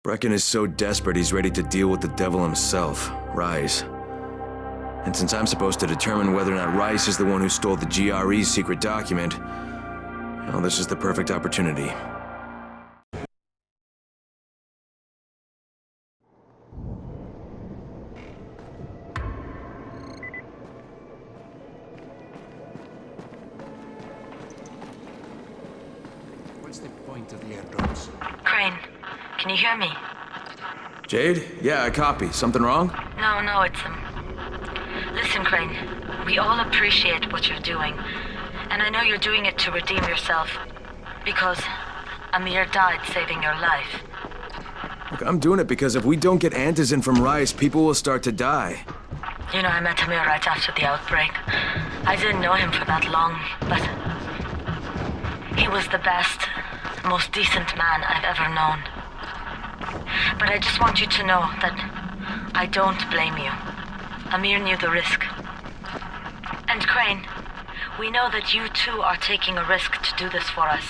Brecken is so desperate he's ready to deal with the devil himself, Rais. And since I'm supposed to determine whether or not Rais is the one who stole the GRE's secret document, well, this is the perfect opportunity. What's the point of the airdrops? Crane, can you hear me? Jade? Yeah, I copy. Something wrong? No, it's Listen, Crane, we all appreciate what you're doing. And I know you're doing it to redeem yourself. Because Amir died saving your life. Look, I'm doing it because if we don't get Antizin from Rais, people will start to die. You know, I met Amir right after the outbreak. I didn't know him for that long, but he was the best, most decent man I've ever known. But I just want you to know that I don't blame you. Amir knew the risk. And Crane, we know that you too are taking a risk to do this for us.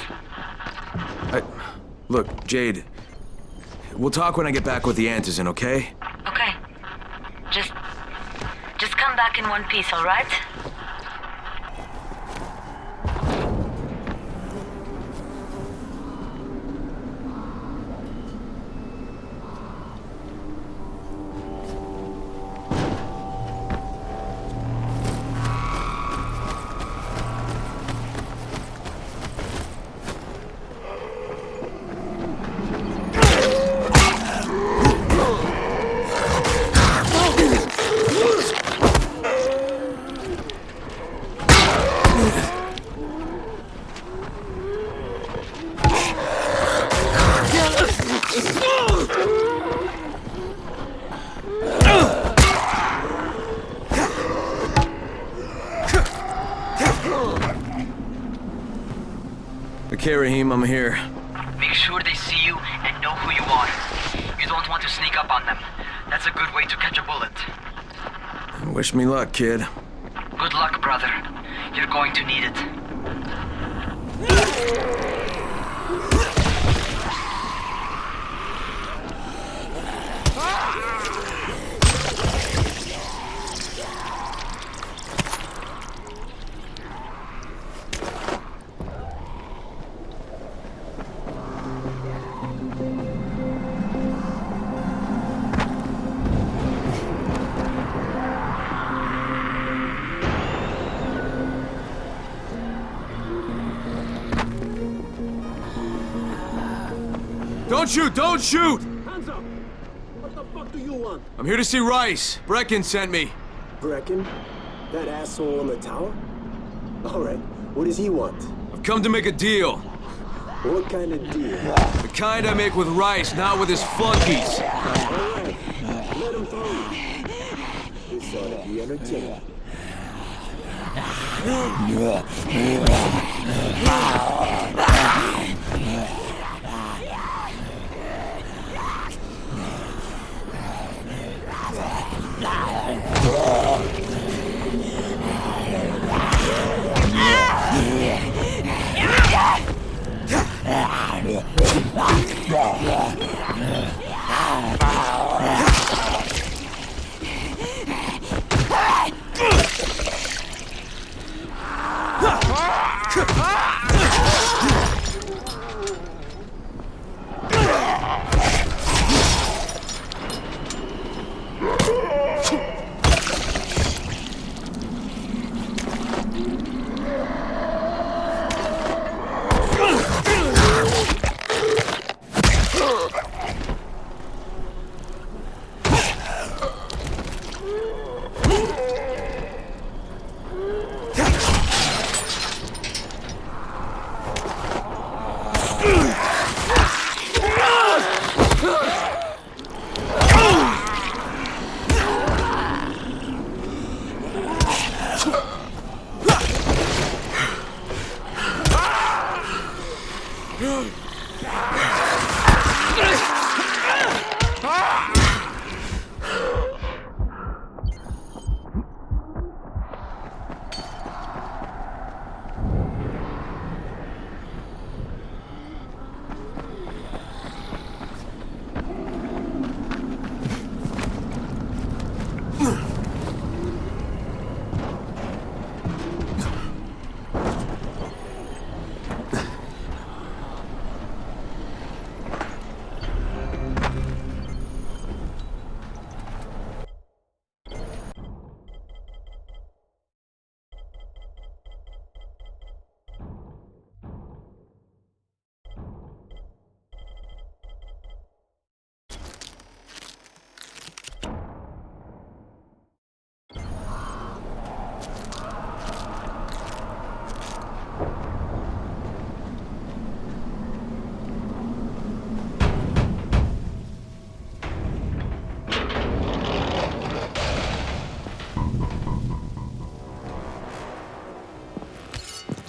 Look, Jade, we'll talk when I get back with the Antizin, okay? Okay. Just come back in one piece, all right? Okay, Rahim, I'm here. Make sure they see you and know who you are. You don't want to sneak up on them. That's a good way to catch a bullet. Wish me luck, kid. Good luck, brother. You're going to need it. Don't shoot! Don't shoot! Hands up! What the fuck do you want? I'm here to see Rais. Brecken sent me. Brecken? That asshole on the tower? Alright, what does he want? I've come to make a deal. What kind of deal? The kind I make with Rais, not with his flunkies. Alright, let him through. This ought to be entertaining.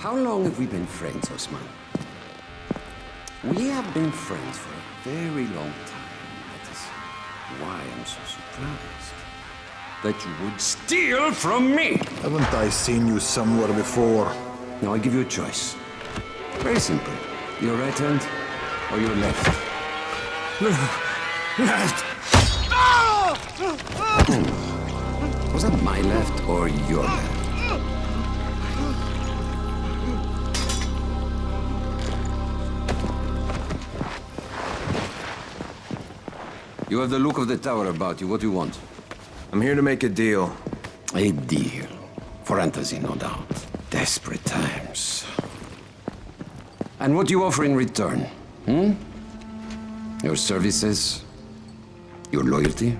How long have we been friends, Osman? We have been friends for a very long time. That is why I'm so surprised that you would steal from me. Haven't I seen you somewhere before? Now I give you a choice. Very simple. Your right hand or your left? Left! Was that my left or your left? You have the look of the tower about you. What do you want? I'm here to make a deal. A deal. For Antazin, no doubt. Desperate times. And what do you offer in return? Your services? Your loyalty?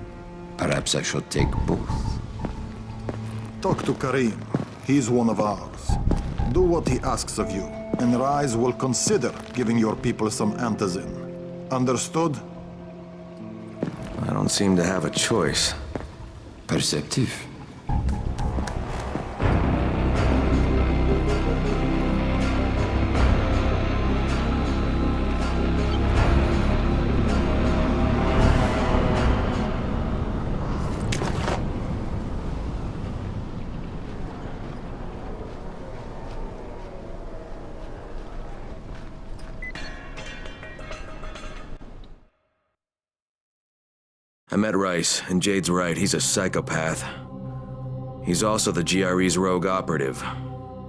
Perhaps I should take both. Talk to Karim. He's one of ours. Do what he asks of you, and Rise will consider giving your people some antizin. Understood? I don't seem to have a choice. Perceptive. I met Rice, and Jade's right, he's a psychopath. He's also the GRE's rogue operative.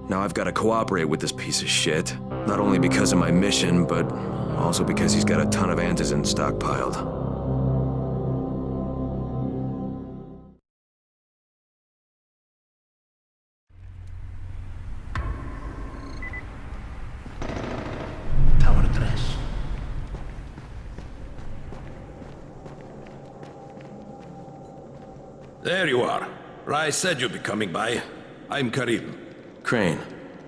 Now I've got to cooperate with this piece of shit, not only because of my mission, but also because he's got a ton of antizin stockpiled. Tower 3. There you are. Rice said you'd be coming by. I'm Karim. Crane.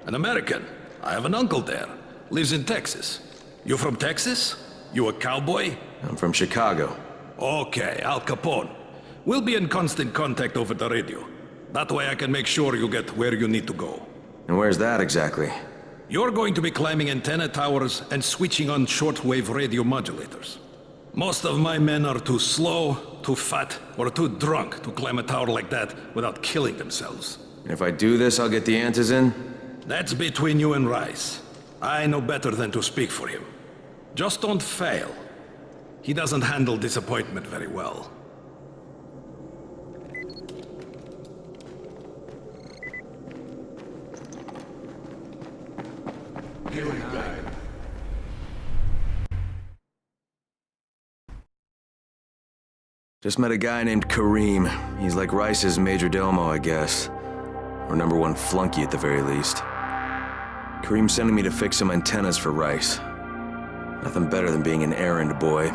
An American. I have an uncle there. Lives in Texas. You from Texas? You a cowboy? I'm from Chicago. Okay, Al Capone. We'll be in constant contact over the radio. That way I can make sure you get where you need to go. And where's that exactly? You're going to be climbing antenna towers and switching on shortwave radio modulators. Most of my men are too slow, too fat, or too drunk to climb a tower like that without killing themselves. And if I do this, I'll get the antizin? That's between you and Rice. I know better than to speak for him. Just don't fail. He doesn't handle disappointment very well. Just met a guy named Karim. He's like Rice's major domo, I guess. Or number one flunky at the very least. Karim's sending me to fix some antennas for Rice. Nothing better than being an errand boy.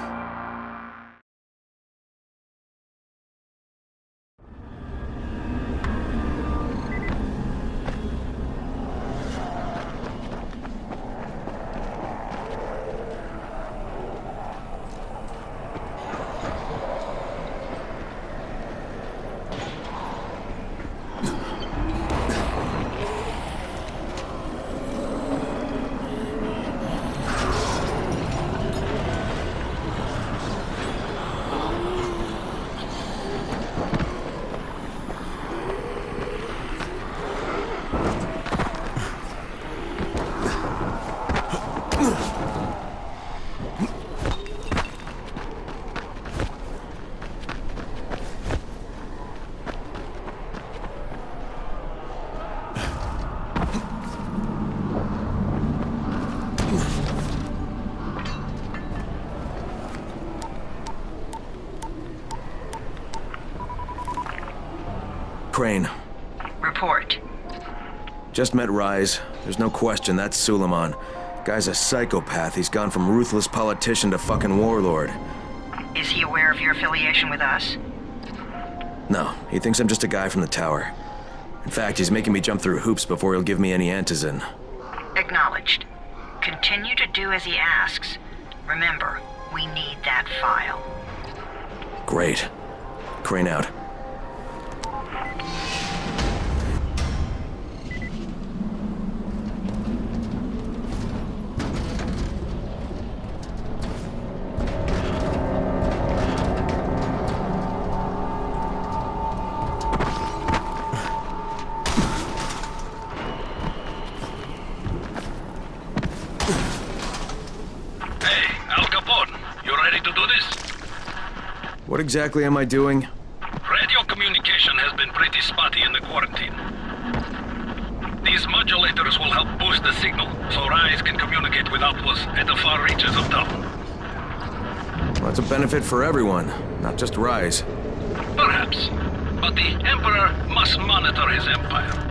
Crane. Report. Just met Rise. There's no question, that's Suleiman. Guy's a psychopath. He's gone from ruthless politician to fucking warlord. Is he aware of your affiliation with us? No, he thinks I'm just a guy from the tower. In fact, he's making me jump through hoops before he'll give me any antizin. Acknowledged. Continue to do as he asks. Remember, we need that file. Great. Crane out. ready to do this? What exactly am I doing? Radio communication has been pretty spotty in the quarantine. These modulators will help boost the signal, so Rise can communicate with outposts at the far reaches of town. Well, that's a benefit for everyone, not just Rise. Perhaps. But the Emperor must monitor his empire.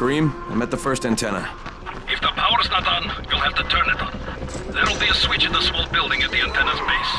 Kareem, I'm at the first antenna. If the power's not on, you'll have to turn it on. There'll be a switch in the small building at the antenna's base.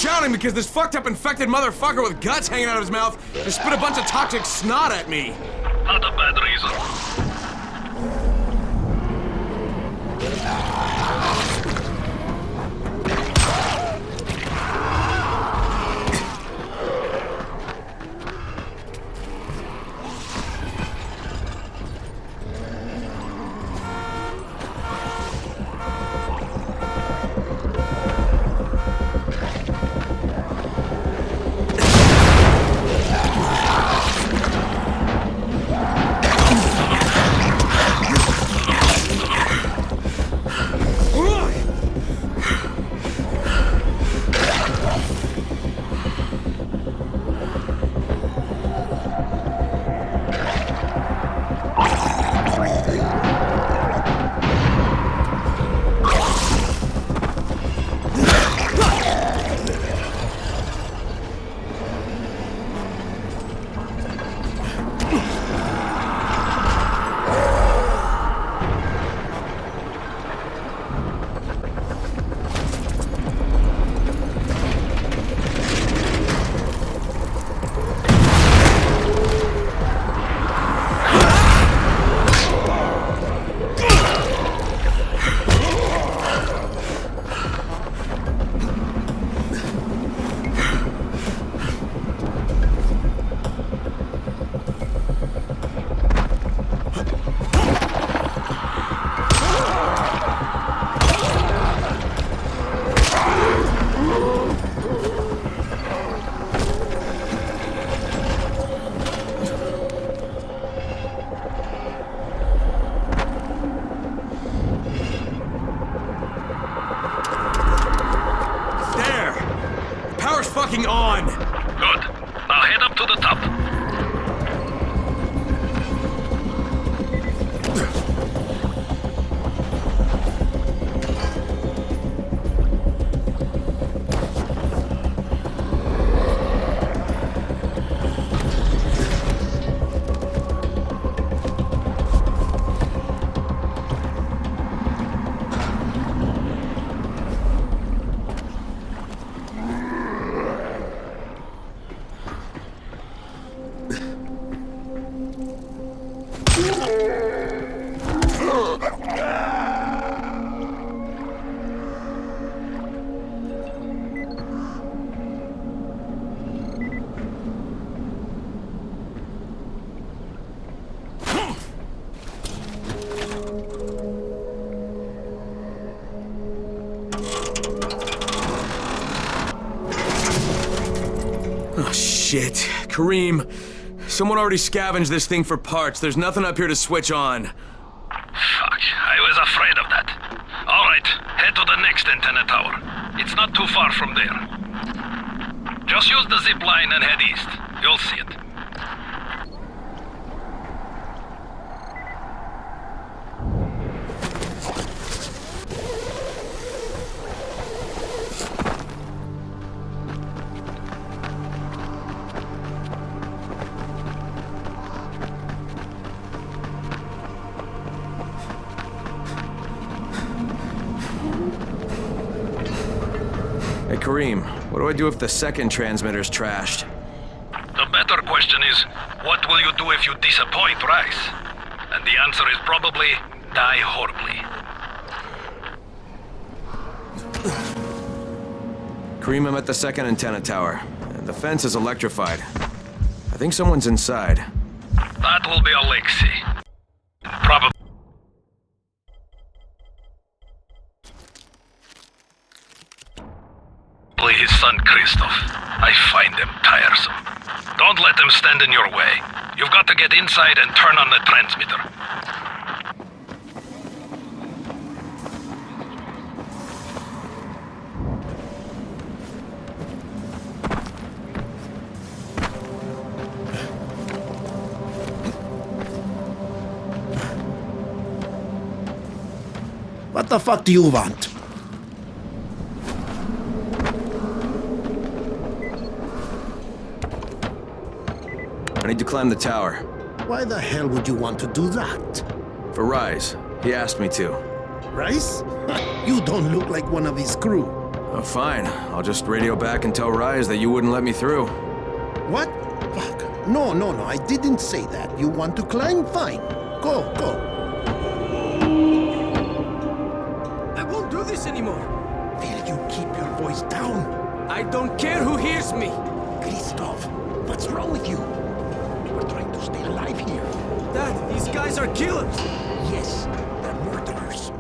shouting because this fucked up infected motherfucker with guts hanging out of his mouth just spit a bunch of toxic snot at me. Not a bad reason. Fucking on! Good. Now head up to the top. Oh, shit. Kareem, someone already scavenged this thing for parts. There's nothing up here to switch on. Fuck, I was afraid of that. All right, head to the next antenna tower. It's not too far from there. Just use the zip line and head east. You'll see it. Hey, Kareem, what do I do if the second transmitter's trashed? The better question is, what will you do if you disappoint Rice? And the answer is probably, die horribly. Kareem, I'm at the second antenna tower. The fence is electrified. I think someone's inside. That will be Alexei. Probably his son Christoph. I find them tiresome. Don't let them stand in your way. You've got to get inside and turn on the transmitter. What the fuck do you want? I need to climb the tower. Why the hell would you want to do that? For Rise. He asked me to. Rice? You don't look like one of his crew. Oh, fine. I'll just radio back and tell Rise that you wouldn't let me through. What? Fuck. No, no, no, I didn't say that. You want to climb? Fine. Go, go. I won't do this anymore. Will you keep your voice down? I don't care who hears me. Christoph, what's wrong with you? We're trying to stay alive here. Dad, these guys are killers. Yes, they're murderers.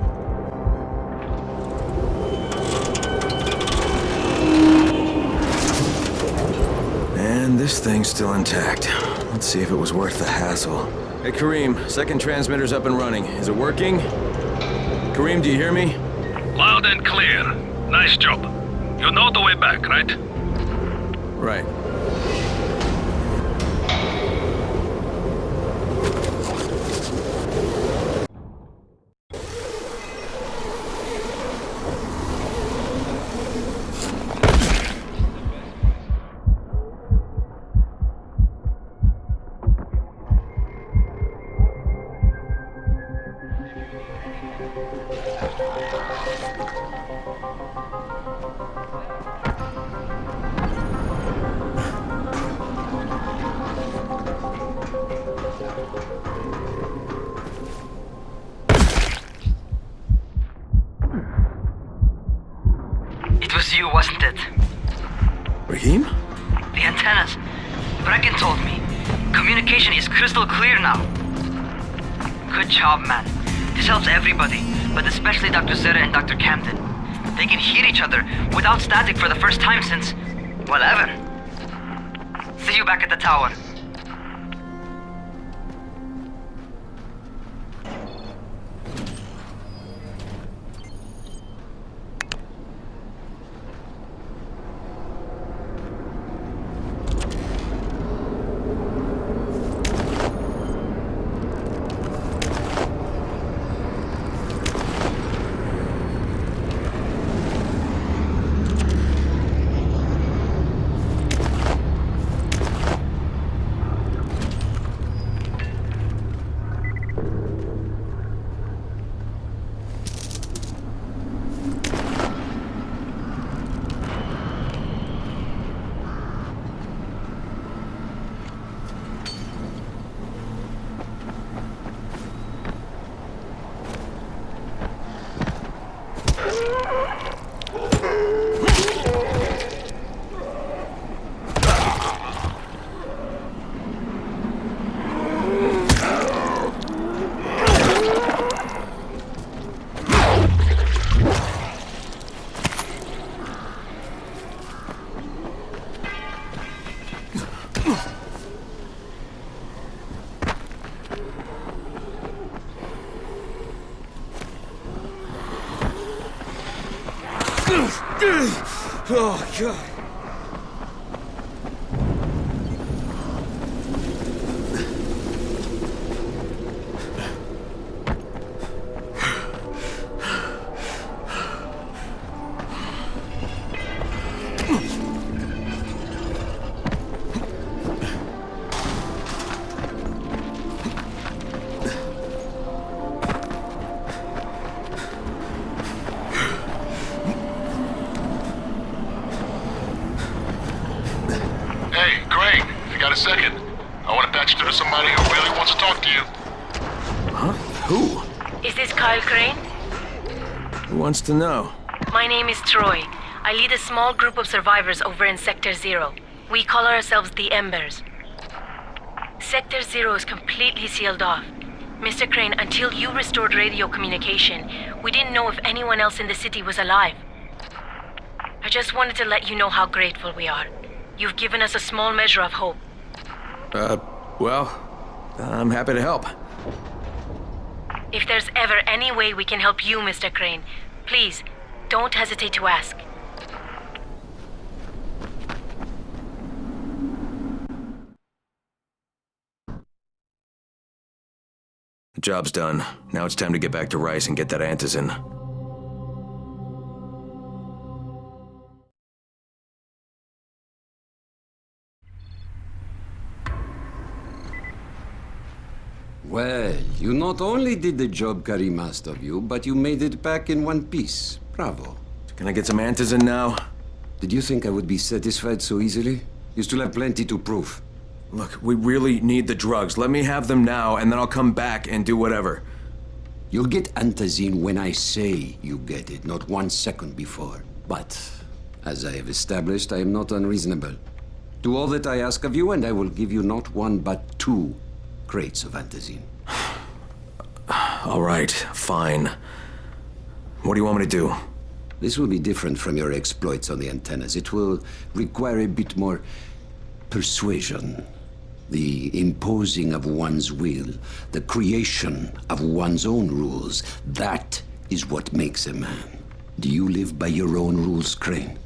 And this thing's still intact. Let's see if it was worth the hassle. Hey, Kareem, second transmitter's up and running. Is it working? Kareem, do you hear me? Loud and clear. Nice job. You know the way back, right? Right. It was you, wasn't it? Raheem? The antennas. Brecken told me. Communication is crystal clear now. Good job, man. This helps everybody, but especially Dr. Zeta and Dr. Camden. They can hear each other without static for the first time since, well, ever. See you back at the tower. Oh, God. Hey, Crane, if you got a second, I want to patch through to somebody who really wants to talk to you. Huh? Who? Is this Kyle Crane? Who wants to know? My name is Troy. I lead a small group of survivors over in Sector Zero. We call ourselves the Embers. Sector Zero is completely sealed off. Mr. Crane, until you restored radio communication, we didn't know if anyone else in the city was alive. I just wanted to let you know how grateful we are. You've given us a small measure of hope. Well, I'm happy to help. If there's ever any way we can help you, Mr. Crane, please, don't hesitate to ask. The job's done. Now it's time to get back to Rice and get that antizin. Well, you not only did the job Karim asked of you, but you made it back in one piece. Bravo. Can I get some antizin now? Did you think I would be satisfied so easily? You still have plenty to prove. Look, we really need the drugs. Let me have them now, and then I'll come back and do whatever. You'll get antizin when I say you get it, not 1 second before. But, as I have established, I am not unreasonable. Do all that I ask of you, and I will give you not 1 but 2 crates of antizin. All right, fine. What do you want me to do? This will be different from your exploits on the antennas. It will require a bit more persuasion. The imposing of one's will, the creation of one's own rules. That is what makes a man. Do you live by your own rules, Crane?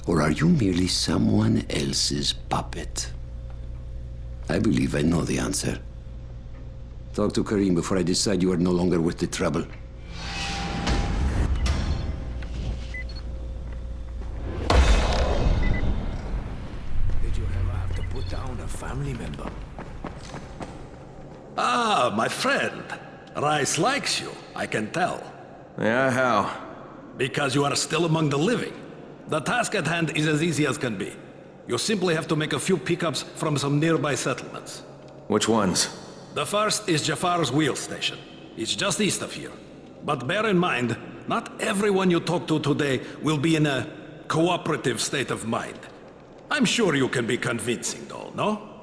Or are you merely someone else's puppet? I believe I know the answer. Talk to Karim before I decide you are no longer worth the trouble. Did you ever have to put down a family member? Ah, my friend. Rice likes you, I can tell. Yeah, how? Because you are still among the living. The task at hand is as easy as can be. You simply have to make a few pickups from some nearby settlements. Which ones? The first is Jafar's wheel station. It's just east of here. But bear in mind, not everyone you talk to today will be in a cooperative state of mind. I'm sure you can be convincing, though, no?